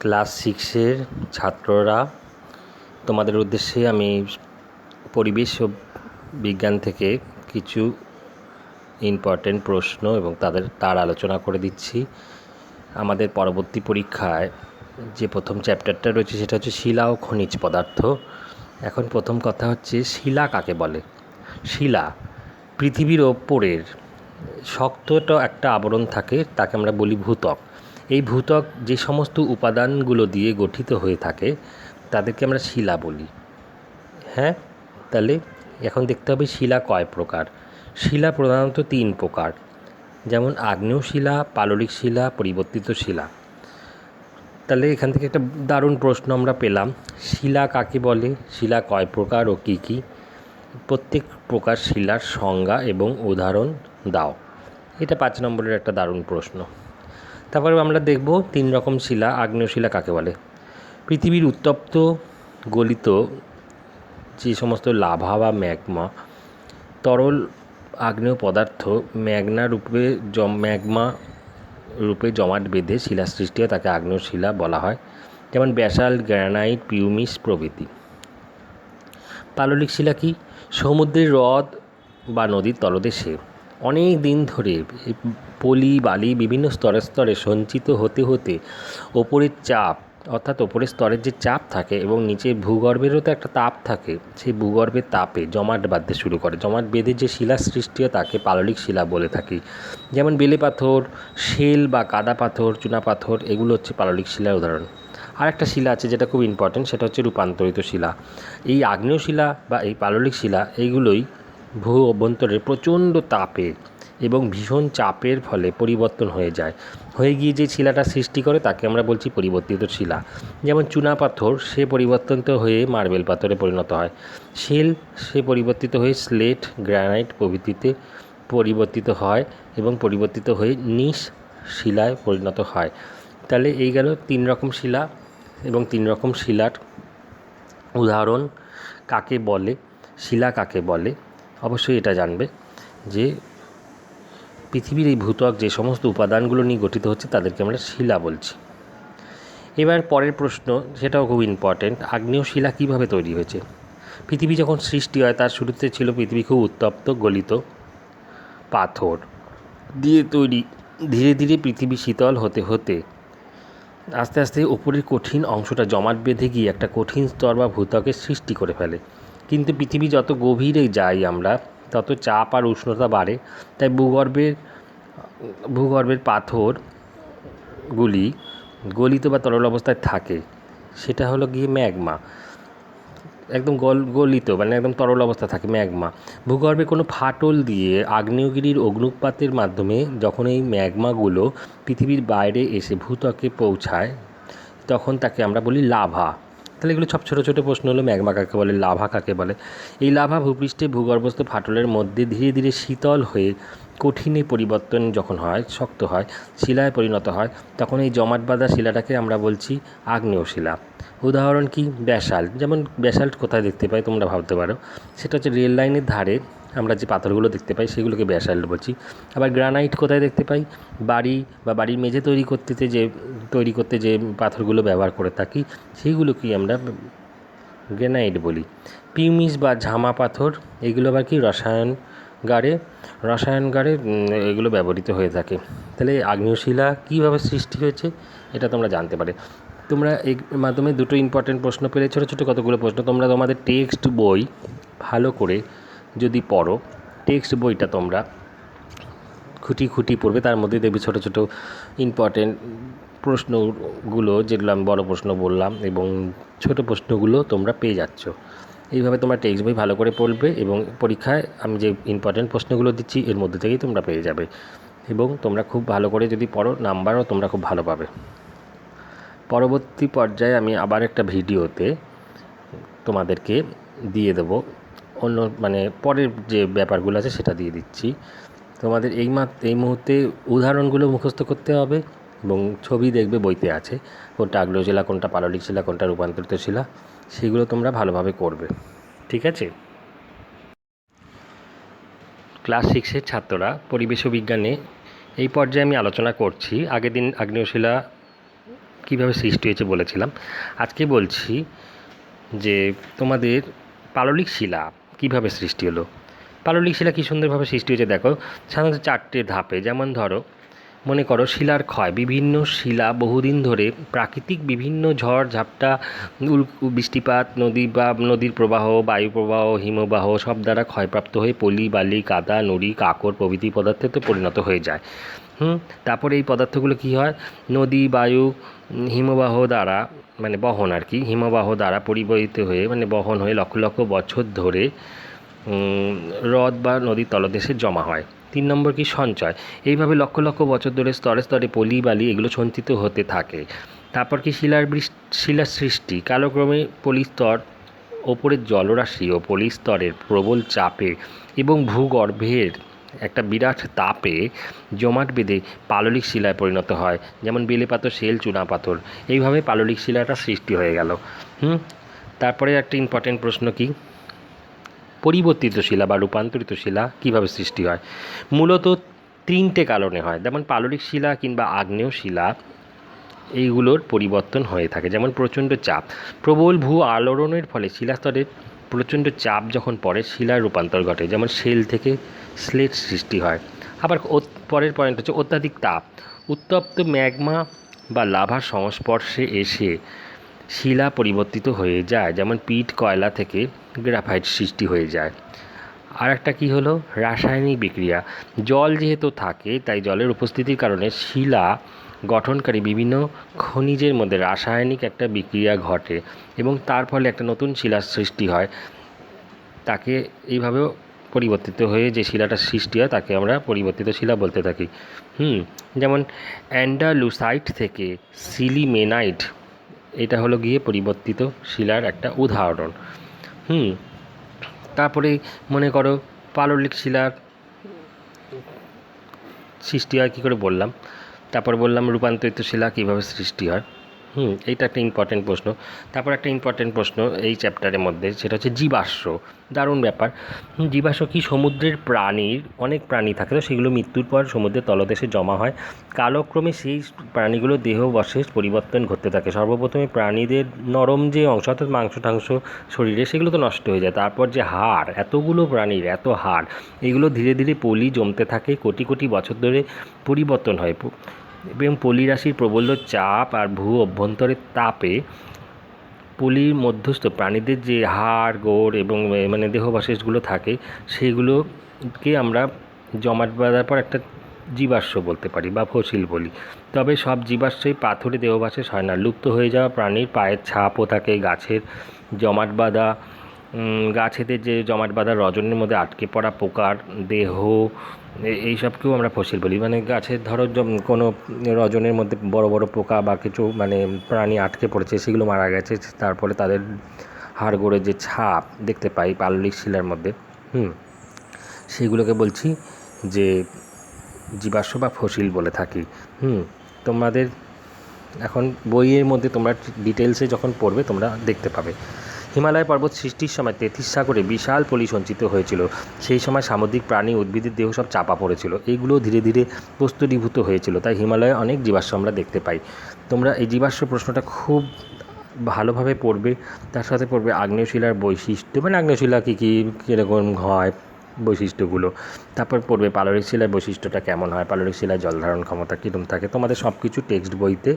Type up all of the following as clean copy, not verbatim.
Class সিক্সের ছাত্ররা, তোমাদের উদ্দেশ্যে আমি পরিবেশ ও বিজ্ঞান থেকে কিছু ইম্পর্টেন্ট প্রশ্ন এবং তার আলোচনা করে দিচ্ছি। আমাদের পরবর্তী পরীক্ষায় যে প্রথম চ্যাপ্টারটা রয়েছে সেটা হচ্ছে শিলা ও খনিজ পদার্থ। এখন প্রথম কথা হচ্ছে, শিলা কাকে বলে? শিলা পৃথিবীর ওপরের শক্তটা একটা আবরণ থাকে, তাকে আমরা বলি ভূত্বক। এই ভূত্বক যে সমস্ত উপাদানগুলো দিয়ে গঠিত হয়ে থাকে তাদেরকে আমরা শিলা বলি। হ্যাঁ, তাহলে এখন দেখতে হবে শিলা কয় প্রকার। শিলা প্রধানত 3 প্রকার, যেমন আগ্নেয় শিলা, পাললিক শিলা, পরিবর্তিত শিলা। তাহলে এখান থেকে একটা দারুণ প্রশ্ন আমরা পেলাম, শিলা কাকে বলে, শিলা কয় প্রকার ও কী কী, প্রত্যেক প্রকার শিলার সংজ্ঞা এবং উদাহরণ দাও। এটা 5 নম্বরের একটা দারুণ প্রশ্ন। তারপরে আমরা দেখব 3 রকম শিলা। আগ্নেয় শিলা কাকে বলে? পৃথিবীর উত্তপ্ত গলিত যে সমস্ত লাভা বা ম্যাগমা, তরল আগ্নেয় পদার্থ ম্যাগমা রূপে জমাট বেঁধে শিলা সৃষ্টি হয়, তাকে আগ্নেয় শিলা বলা হয়, যেমন ব্যাসাল্ট, গ্রানাইট, পিউমিস প্রভৃতি। পাললিক শিলা কি? সমুদ্রের হ্রদ বা নদীর তলদেশে অনেক দিন ধরে পলি বালি বিভিন্ন স্তরে স্তরে সঞ্চিত হতে হতে ওপরের চাপ, অর্থাৎ ওপরের স্তরের যে চাপ থাকে এবং নিচে ভূগর্ভেরও তো একটা তাপ থাকে, সেই ভূগর্ভের তাপে জমাট বাঁধতে শুরু করে। জমাট বেঁধে যে শিলা সৃষ্টি হয় তাকে পাললিক শিলা বলে থাকি। যেমন বেলে পাথর, শেল বা কাদা পাথর, চুনা পাথর, এগুলো হচ্ছে পাললিক শিলার উদাহরণ। আর একটা শিলা আছে যেটা খুব ইম্পর্টেন্ট, সেটা হচ্ছে রূপান্তরিত শিলা। এই আগ্নেয় শিলা বা এই পাললিক শিলা এইগুলোই ভূ অভ্যন্তরে প্রচণ্ড তাপে এবং ভীষণ চাপের ফলে পরিবর্তন হয়ে গিয়ে যে শিলাটা সৃষ্টি করে তাকে আমরা বলছি পরিবর্তিত শিলা। যেমন চুনা পাথর, সে পরিবর্তিত হয়ে মার্বেল পাথরে পরিণত হয়। শেল, সে পরিবর্তিত হয়ে স্লেট, গ্রানাইট প্রভৃতিতে পরিবর্তিত হয় এবং পরিবর্তিত হয়ে নিস শিলায় পরিণত হয়। তাহলে এই গেল 3 রকম শিলা এবং 3 রকম শিলার উদাহরণ। কাকে বলে, শিলা কাকে বলে, অবশ্যই এটা জানবে যে পৃথিবীর এই ভূত্বক যে সমস্ত উপাদানগুলো নিয়ে গঠিত হচ্ছে তাদেরকে আমরা শিলা বলছি। এবার পরের প্রশ্ন, সেটাও খুব ইম্পর্টেন্ট, আগ্নেয় শিলা কীভাবে তৈরি হয়েছে? পৃথিবী যখন সৃষ্টি হয় তার শুরুতে ছিল পৃথিবী খুব উত্তপ্ত গলিত পাথর দিয়ে তৈরি। ধীরে ধীরে পৃথিবী শীতল হতে হতে আস্তে আস্তে ওপরের কঠিন অংশটা জমাট বেঁধে গিয়ে একটা কঠিন স্তর বা ভূত্বকের সৃষ্টি করে ফেলে। কিন্তু পৃথিবী যত গভীরে যাই আমরা, তত চাপ আর উষ্ণতা বাড়ে, তাই ভূগর্ভের পাথরগুলি গলিত বা তরল অবস্থায় থাকে। সেটা হলো গিয়ে ম্যাগমা, একদম গলিত মানে একদম তরল অবস্থা থাকে ম্যাগমা। ভূগর্ভে কোনো ফাটল দিয়ে আগ্নেয়গিরির অগ্নুৎপাতের মাধ্যমে যখন এই ম্যাগমাগুলো পৃথিবীর বাইরে এসে ভূত্বকে পৌঁছায় তখন তাকে আমরা বলি লাভা। তাহলে এগুলো সব ছোটো ছোটো প্রশ্ন হলো, ম্যাগমা কাকে বলে, লাভা কাকে বলে। এই লাভা ভূপৃষ্ঠে ভূগর্ভস্থ ফাটলের মধ্যে ধীরে ধীরে শীতল হয়ে কঠিনে পরিবর্তন যখন হয়, শক্ত হয়, শিলায় পরিণত হয়, তখন এই জমাট বাঁধা শিলাটাকে আমরা বলছি আগ্নেয় শিলা। উদাহরণ কি? ব্যাসাল্ট। যেমন ব্যাসাল্ট কোথায় দেখতে পাই তোমরা ভাবতে পারো, সেটা হচ্ছে রেল লাইনের ধারে আমরা যে পাথরগুলো দেখতে পাই সেগুলোকে ব্যাসাল্ট বলছি। আবার গ্রানাইট কোথায় দেখতে পাই? বাড়ি বা বাড়ির মেঝে তৈরি করতে যে পাথরগুলো ব্যবহার করে থাকি সেইগুলোকেই আমরা গ্রানাইট বলি। পিউমিস বা ঝামা পাথর, এগুলো আবার কি রসায়নগারে এগুলো ব্যবহৃত হয়ে থাকে। তাহলে আগ্নেয় শিলা কীভাবে সৃষ্টি হয়েছে এটা তোমরা জানতে পারে। তোমরা এর মাধ্যমে দুটো ইম্পর্টেন্ট প্রশ্ন পেলে, ছোটো ছোটো কতগুলো প্রশ্ন। তোমরা তোমাদের টেক্সট বই ভালো করে যদি পড়ো, টেক্সট বইটা তোমরা খুঁটি খুঁটি পড়বে, তার মধ্যে দেখবে ছোটো ছোটো ইম্পর্টেন্ট প্রশ্নগুলো, যেগুলো আমি বড় প্রশ্ন বললাম, এবং ছোট প্রশ্নগুলো তোমরা পেয়ে যাচ্ছ। এইভাবে তোমরা টেক্সট বই ভালো করে পড়বে এবং পরীক্ষায় আমি যে ইম্পর্টেন্ট প্রশ্নগুলো দিচ্ছি এর মধ্যে থেকেই তোমরা পেয়ে যাবে, এবং তোমরা খুব ভালো করে যদি পড়ো নাম্বারও তোমরা খুব ভালো পাবে। পরবর্তী পর্যায়ে আমি আবার একটা ভিডিওতে তোমাদেরকে দিয়ে দেবো অন্য পরের যে ব্যাপারগুলো আছে সেটা দিয়ে দিচ্ছি। তোমাদের এই মুহূর্তে উদাহরণগুলো মুখস্থ করতে হবে এবং ছবি দেখবে বইতে আছে, কোনটা আগ্নেয় শিলা, কোনটা পাললিক শিলা, কোনটা রূপান্তরিত শিলা, সেগুলো তোমরা ভালোভাবে করবে। ঠিক আছে? ক্লাস 6-এর ছাত্ররা, পরিবেশ ও বিজ্ঞানে এই পর্যায়ে আমি আলোচনা করছি। আগের দিন আগ্নেয় শিলা কীভাবে সৃষ্টি হয়েছে বলেছিলাম। আজকে বলছি যে তোমাদের পাললিক শিলা কীভাবে সৃষ্টি হলো। পাললিক শিলা কী সুন্দরভাবে সৃষ্টি হয়েছে দেখো। সাধারণত 4টে ধাপে, যেমন ধরো মনে করো শিলার ক্ষয়, বিভিন্ন শিলা বহুদিন ধরে প্রাকৃতিক বিভিন্ন ঝড় ঝাপটা, বৃষ্টিপাত, নদী বা নদীর প্রবাহ, বায়ু প্রবাহ, হিমবাহ সব দ্বারা ক্ষয়প্রাপ্ত হয়ে পলি, বালি, কাদা, নুড়ি, কাঁকর প্রভৃতি পদার্থে তো পরিণত হয়ে যায়। তারপরে এই পদার্থগুলো কী হয়, নদী, বায়ু, হিমবাহ দ্বারা মানে বহন আর কি, হিমবাহ দ্বারা পরিবাহিত হয়ে মানে বহন হয়ে লক্ষ লক্ষ বছর ধরে হ্রদ বা নদীর তলদেশে জমা হয়। 3 নম্বর কি, সঞ্চয়। এইভাবে লক্ষ লক্ষ বছর ধরে স্তরে স্তরে পলি, বালি এগুলো সঞ্চিত হতে থাকে। তারপর কি, শিলার সৃষ্টি। কালক্রমে পলিস্তর, ওপরের জলরাশি ও পলিস্তরের প্রবল চাপে এবং ভূগর্ভের একটা বিরাট তাপে জমাট বেঁধে পাললিক শিলায় পরিণত হয়, যেমন বেলে পাথর, শেল, চুনা পাথর। এইভাবে পাললিক শিলাটা সৃষ্টি হয়ে গেল। তারপরে একটা ইম্পর্টেন্ট প্রশ্ন কি, পরিবর্তিত শিলা বা রূপান্তরিত শিলা কীভাবে সৃষ্টি হয়। মূলত 3টে কারণে হয়, যেমন পাললিক শিলা কিংবা আগ্নেয় শিলা এইগুলোর পরিবর্তন হয়ে থাকে। যেমন প্রচণ্ড চাপ, প্রবল ভূ আলোড়নের ফলে শিলাস্তরে প্রচণ্ড চাপ যখন পড়ে শিলার রূপান্তর ঘটে, যেমন শেল থেকে স্লেট সৃষ্টি হয়। আবার পরের পয়েন্ট হচ্ছে অত্যাধিক তাপ, উত্তপ্ত ম্যাগমা বা লাভার সংস্পর্শে এসে শিলা পরিবর্তিত হয়ে যায়, যেমন পিট, কয়লা থেকে গ্রাফাইট সৃষ্টি হয়ে যায়। আর একটা কী হলো, রাসায়নিক বিক্রিয়া। জল যেহেতু থাকে তাই জলের উপস্থিতির কারণে শিলা গঠনকারী বিভিন্ন খনিজের মধ্যে রাসায়নিক একটা বিক্রিয়া ঘটে এবং তার ফলে একটা নতুন শিলার সৃষ্টি হয়। তাকে এইভাবেও পরিবর্তিত হয়ে যে শিলাটা সৃষ্টি হয় তাকে আমরা পরিবর্তিত শিলা বলতে থাকি। যেমন অ্যান্ডালুসাইট থেকে সিলিমেনাইট, এটা হলো গিয়ে পরিবর্তিত শিলার একটা উদাহরণ। তারপরে মনে করো পাললিক শিলার সৃষ্টি হয় কী করে বললাম। তারপর বললাম রূপান্তরিত শিলা কীভাবে সৃষ্টি হয়। এইটা একটা ইম্পর্টেন্ট প্রশ্ন। তারপর একটা ইম্পর্টেন্ট প্রশ্ন এই চ্যাপ্টারের মধ্যে, সেটা হচ্ছে জীবাশ্ম। দারুণ ব্যাপার। জীবাশ্ম কি, সমুদ্রের প্রাণীর অনেক প্রাণী থাকে, তো সেগুলো মৃত্যুর পর সমুদ্রের তলদেশে জমা হয়। কালক্রমে সেই প্রাণীগুলো দেহাবশেষ পরিবর্তন ঘটতে থাকে। সর্বপ্রথমে প্রাণীদের নরম যে অংশ অর্থাৎ মাংস টাংস শরীরে সেগুলো তো নষ্ট হয়ে যায়। তারপর যে হাড়, এতগুলো প্রাণীর এত হাড়, এগুলো ধীরে ধীরে পলি জমতে থাকে, কোটি কোটি বছর ধরে পরিবর্তন হয় এবং পলিরাশির প্রবল চাপ আর ভূ অভ্যন্তরের তাপে পলির মধ্যস্থ প্রাণীদের যে হাড়, গোড় এবং মানে দেহাবশেষগুলো থাকে সেগুলোকে আমরা জমাট বাঁধার পর একটা জীবাশ্ম বলতে পারি বা ফসিল বলি। তবে সব জীবাশ্মই পাথুরে দেহাবশেষ হয় না। লুপ্ত হয়ে যাওয়া প্রাণীর পায়ের ছাপও থাকে, গাছের জমাট বাঁধা গাছেদের যে জমাট বাঁধা রজনের মধ্যে আটকে পড়া পোকার দেহ, এইসবকেও আমরা ফসিল বলি। মানে গাছের ধরো কোনো রজনের মধ্যে বড় বড় পোকা বা কিছু মানে প্রাণী আটকে পড়েছে, সেগুলো মারা গেছে, তারপরে তাদের হাড়গোড়ের যে ছাপ দেখতে পাই পাললিক শিলার মধ্যে, সেগুলোকে বলছি যে জীবাশ্ম বা ফসিল বলে থাকি। তোমাদের এখন বইয়ের মধ্যে তোমরা ডিটেলসে যখন পড়বে তোমরা দেখতে পাবে। হিমালয় পর্বত সৃষ্টির সময় 33 সাগরে বিশাল পলি সঞ্চিত হয়েছিল। সেই সময় সামুদ্রিক প্রাণী, উদ্ভিদের দেহ সব চাপা পড়েছিল। এইগুলো ধীরে ধীরে প্রস্তরীভূত হয়েছিল, তাই হিমালয়ে অনেক জীবাশ্ম আমরা দেখতে পাই। তোমরা এই জীবাশ্ম প্রশ্নটা খুব ভালোভাবে পড়বে। তার সাথে পড়বে আগ্নেয় শিলার বৈশিষ্ট্য, মানে আগ্নেয় শিলা কী কী কীরকম হয় বৈশিষ্ট্যগুলো। তারপর পড়বে পাললিক শিলার বৈশিষ্ট্যটা কেমন হয়, পাললিক শিলার জল ধারণ ক্ষমতা কীরকম থাকে। তোমাদের সব কিছু টেক্সট বইতে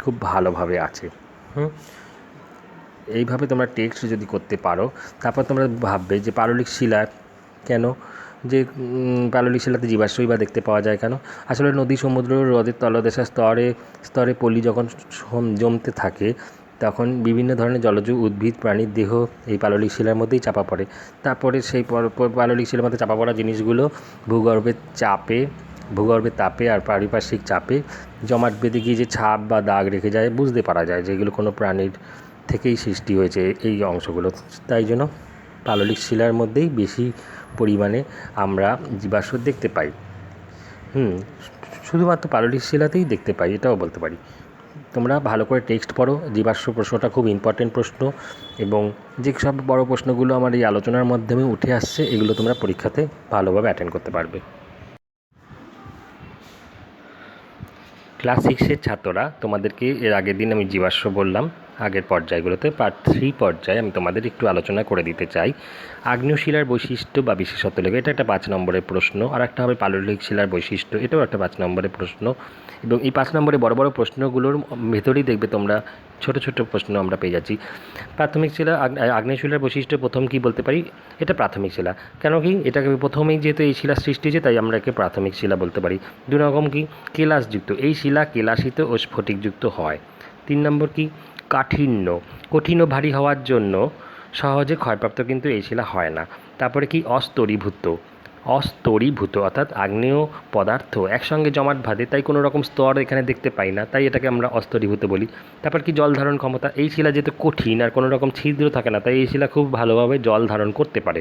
খুব ভালোভাবে আছে। এইভাবে তোমরা টেক্সট যদি করতে পারো, তারপর তোমরা ভাববে যে পাললিক শিলা কেন, যে পাললিক শিলাতে জীবাশ্মই বা দেখতে পাওয়া যায় কেন। আসলে নদী, সমুদ্র, হ্রদের তলদেশে স্তরে স্তরে পলি যখন জমতে থাকে তখন বিভিন্ন ধরনের জলজ উদ্ভিদ প্রাণীর দেহ এই পাললিক শিলার মধ্যেই চাপা পড়ে। তারপরে সেই পাললিক শিলার মধ্যে চাপা পড়া জিনিসগুলো ভূগর্ভের তাপে আর পারিপার্শ্বিক চাপে জমাট বেঁধে গিয়ে যে ছাপ বা দাগ রেখে যায়, বুঝতে পারা যায় যেগুলো কোনো প্রাণীর থেকেই সৃষ্টি হয়েছে এই অংশগুলো। তাই জন্য পাললিক শিলার মধ্যেই বেশি পরিমাণে আমরা জীবাশ্ম দেখতে পাই। শুধুমাত্র পাললিক শিলাতেই দেখতে পাই, এটাও বলতে পারি। তোমরা ভালো করে টেক্সট পড়ো। জীবাশ্ম প্রশ্নটা খুব ইম্পর্টেন্ট প্রশ্ন এবং যে সব বড় প্রশ্নগুলো আমার এই আলোচনার মাধ্যমে উঠে আসছে এগুলো তোমরা পরীক্ষাতে ভালোভাবে অ্যাটেন্ড করতে পারবে। ক্লাস 6-এর ছাত্ররা, তোমাদেরকে এর আগের দিন আমি জীবাশ্ম বললাম, আগের পর্যায়গুলোতে পার্ট 3 পর্যায়ে আমি তোমাদের একটু আলোচনা করে দিতে চাই। আগ্নেয় শিলার বৈশিষ্ট্য বা বিশেষত্ব লেগে, এটা একটা 5 নম্বরের প্রশ্ন। আর একটা হবে পাললিক শিলার বৈশিষ্ট্য, এটাও একটা 5 নম্বরের প্রশ্ন। এবং এই 5 নম্বরে বড় বড় প্রশ্নগুলোর ভেতরেই দেখবে তোমরা ছোট ছোট প্রশ্ন আমরা পেয়ে যাচ্ছি। প্রাথমিক শিলা, আগ্নেয় শিলার বৈশিষ্ট্য প্রথম কি বলতে পারি, এটা প্রাথমিক শিলা। কেন কি, এটাকে প্রথমেই যেহেতু এই শিলা সৃষ্টি হয়েছে তাই আমরা একে প্রাথমিক শিলা বলতে পারি। 2 রকম কি, কেলাসযুক্ত, এই শিলা কেলাসিত ও স্ফটিকযুক্ত হয়। 3 নম্বর কি, কাঠিন্য, কঠিন ও ভারী হওয়ার জন্য সহজে ক্ষয়প্রাপ্ত কিন্তু এই শিলা হয় না। তারপরে কি, অস্তরীভূত, অস্তরীভূত অর্থাৎ আগ্নেয় পদার্থ একসঙ্গে জমাট বাঁধে, তাই কোনো রকম স্তর এখানে দেখতে পাই না, তাই এটাকে আমরা অস্তরীভূত বলি। তারপর কি, জল ধারণ ক্ষমতা, এই শিলা যেহেতু কঠিন আর কোনো রকম ছিদ্র থাকে না, তাই এই শিলা খুব ভালোভাবে জল ধারণ করতে পারে।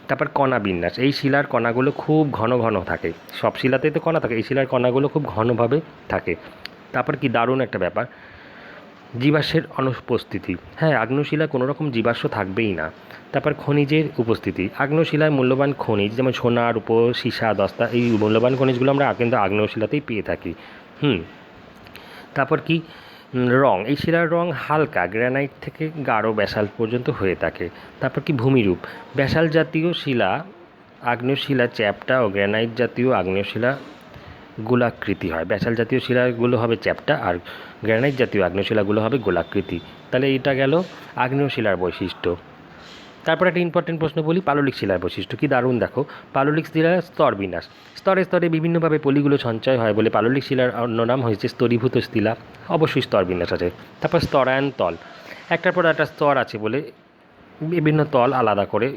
তারপর কণা বিন্যাস, এই শিলার কণাগুলো খুব ঘন ঘন থাকে, সব শিলাতেই তো কণা থাকে, এই শিলার কণাগুলো খুব ঘনভাবে থাকে। তারপর কি, দারুণ একটা ব্যাপার, জীবাশ্মের অনুপস্থিতি। হ্যাঁ, আগ্নেয়শিলা কোনো রকম জীবাশ্ম থাকবেই না। তারপর খনিজের উপস্থিতি, আগ্নেয়শিলায় মূল্যবান খনিজ যেমন সোনা, রূপো, সীসা, দস্তা, এই মূল্যবান খনিজগুলো আমরা কিন্তু আগ্নেয়শিলাতেই পেয়ে থাকি। তারপর কি, রং, এই শিলার রং হালকা গ্রানাইট থেকে গাঢ় ব্যাসাল্ট পর্যন্ত হয়ে থাকে। তারপর কি, ভূমিরূপ, ব্যাসাল্ট জাতীয় শিলা, আগ্নেয় শিলা চ্যাপ্টা ও গ্রানাইট জাতীয় আগ্নেয় শিলা গোলাকৃতি হয়। ব্যাসাল্ট জাতীয় শিলাগুলো হবে চ্যাপ্টা আর গ্রানাইট জাতীয় আগ্নেয় শিলাগুলো হবে গোলাকৃতি। তাহলে এটা গেল আগ্নেয় শিলার বৈশিষ্ট্য। তারপর একটা ইম্পর্টেন্ট প্রশ্ন বলি, পাললিক শিলার বৈশিষ্ট্য কি দারুণ দেখো। পাললিক শিলার স্তর বিন্যাস, স্তরে স্তরে বিভিন্নভাবে পলিগুলো সঞ্চয় হয় বলে পাললিক শিলার অন্য নাম হয়েছে স্তরীভূত শিলা। অবশ্যই স্তর বিন্যাস আছে। তারপর স্তরায়ন তল, একটার পর একটা স্তর আছে বলে বিভিন্ন তল আলাদা করে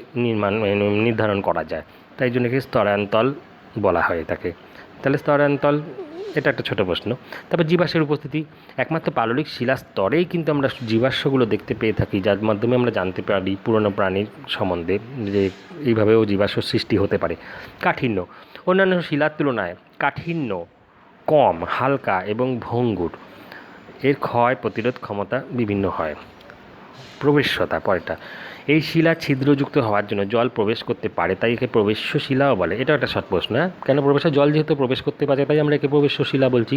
নির্ধারণ করা যায়, তাই জন্য কি স্তরায়ন তল বলা হয় এটাকে। তাহলে স্তরায়ন তল, এটা একটা ছোটো প্রশ্ন। তারপর জীবাশ্মের উপস্থিতি, একমাত্র পাললিক শিলা স্তরেই কিন্তু আমরা জীবাশ্মগুলো দেখতে পেয়ে থাকি, যার মাধ্যমে আমরা জানতে পারি পুরনো প্রাণীর সম্বন্ধে, যে এইভাবেও জীবাশ্ম সৃষ্টি হতে পারে। কাঠিন্য, অন্যান্য শিলার তুলনায় কাঠিন্য কম, হালকা এবং ভঙ্গুর, এর ক্ষয় প্রতিরোধ ক্ষমতা বিভিন্ন হয়। প্রবেশ্যতা, পরেরটা, এই শিলা ছিদ্রযুক্ত হওয়ার জন্য জল প্রবেশ করতে পারে, তাই একে প্রবেশ্য শিলাও বলে। এটা একটা শর্ট প্রশ্ন, হ্যাঁ, কেন প্রবেশ, জল যেহেতু প্রবেশ করতে পারে তাই আমরা একে প্রবেশ্য শিলা বলছি।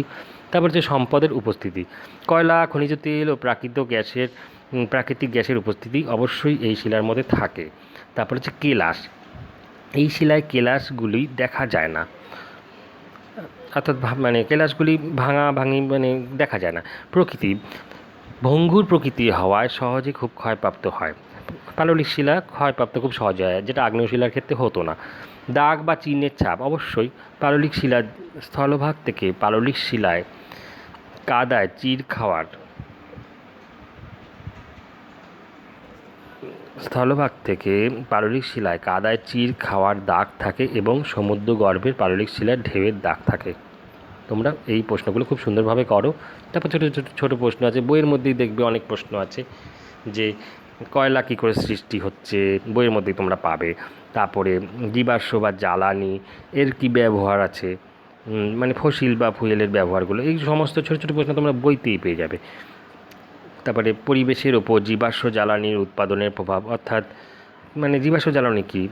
তারপর হচ্ছে সম্পদের উপস্থিতি, কয়লা, খনিজ তেল ও প্রাকৃতিক গ্যাসের উপস্থিতি অবশ্যই এই শিলার মধ্যে থাকে। তারপর হচ্ছে কেলাস, এই শিলায় কেলাসগুলি দেখা যায় না, অর্থাৎ কেলাসগুলি ভাঙি দেখা যায় না। প্রকৃতি, ভঙ্গুর প্রকৃতি হওয়ায় সহজে খুব ক্ষয়প্রাপ্ত হয়। পাললিক শিলা ক্ষয়প্রাপ্ত খুব সহজ হয়, যেটা আগ্নেয় শিলার ক্ষেত্রে হতো না। দাগ বা চিহ্নের ছাপ, অবশ্যই পাললিক শিলার স্থলভাগ থেকে পাললিক শিলায় কাদায় চির খাওয়ার দাগ থাকে এবং সমুদ্র গর্ভের পাললিক শিলার ঢেউয়ের দাগ থাকে। তোমরা এই প্রশ্নগুলো খুব সুন্দরভাবে করো। তারপর ছোটো প্রশ্ন আছে, বইয়ের মধ্যেই দেখবে অনেক প্রশ্ন আছে যে কয়লা কী করে সৃষ্টি হচ্ছে, বইয়ের মধ্যেই তোমরা পাবে। তারপরে জীবাশ্ম বা জ্বালানি, এর কী ব্যবহার আছে, ফসিল বা ফুয়েলের ব্যবহারগুলো, এই সমস্ত ছোটো ছোটো প্রশ্ন তোমরা বইতেই পেয়ে যাবে। তারপরে পরিবেশের ওপর জীবাশ্ম জ্বালানির উৎপাদনের প্রভাব, অর্থাৎ জীবাশ্ম জ্বালানি কী,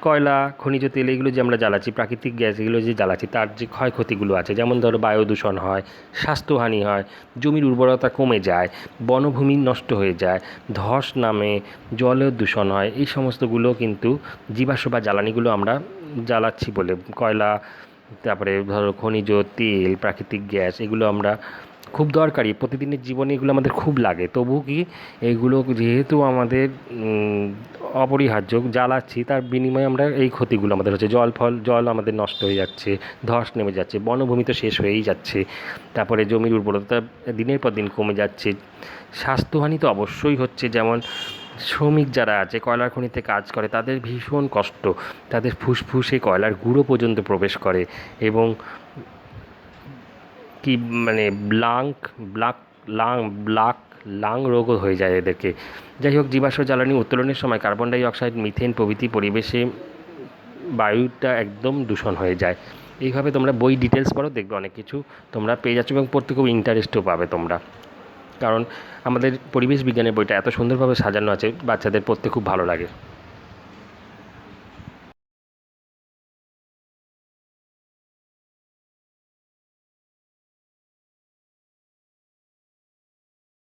কয়লা, খনিজ তেল, এগুলো যে আমরা জ্বালাচ্ছি, প্রাকৃতিক গ্যাস এগুলো যে জ্বালাচ্ছি, তার যে ক্ষয়ক্ষতিগুলো আছে, যেমন ধরো বায়ু দূষণ হয়, স্বাস্থ্যহানি হয়, জমির উর্বরতা কমে যায়, বনভূমি নষ্ট হয়ে যায়, ধস নামে, জলের দূষণ হয়, এই সমস্তগুলো কিন্তু জীবাশ্ম বা জ্বালানিগুলো আমরা জ্বালাচ্ছি বলে, কয়লা, তারপরে ধরো খনিজ তেল, প্রাকৃতিক গ্যাস, এগুলো আমরা খুব দরকারি, প্রতিদিনের জীবনে এগুলো আমাদের খুব লাগে, তবু কি এইগুলো যেহেতু আমাদের অপরিহার্য জ্বালাচ্ছি, তার বিনিময়ে আমরা এই ক্ষতিগুলো আমাদের হচ্ছে, জল আমাদের নষ্ট হয়ে যাচ্ছে, ধস নেমে যাচ্ছে, বনভূমি তো শেষ হয়েই যাচ্ছে, তারপরে জমির উর্বরতা দিনের পর দিন কমে যাচ্ছে, স্বাস্থ্যহানি তো অবশ্যই হচ্ছে, যেমন শ্রমিক যারা আছে কয়লার খনিতে কাজ করে তাদের ভীষণ কষ্ট, তাদের ফুসফুসে কয়লার গুঁড়ো পর্যন্ত প্রবেশ করে এবং কি লাং রোগও হয়ে যায় এদেরকে। যাই হোক, জীবাশ্ম জ্বালানি উত্তোলনের সময় কার্বন ডাই অক্সাইড, মিথেন প্রভৃতি পরিবেশে বায়ুটা একদম দূষণ হয়ে যায়। এইভাবে তোমরা বই ডিটেলস পড়ো, দেখবে অনেক কিছু তোমরা পেয়ে যাচ্ছ এবং পড়তে খুব ইন্টারেস্টও পাবে তোমরা, কারণ আমাদের পরিবেশ বিজ্ঞানের বইটা এত সুন্দরভাবে সাজানো আছে, বাচ্চাদের পড়তে খুব ভালো লাগে।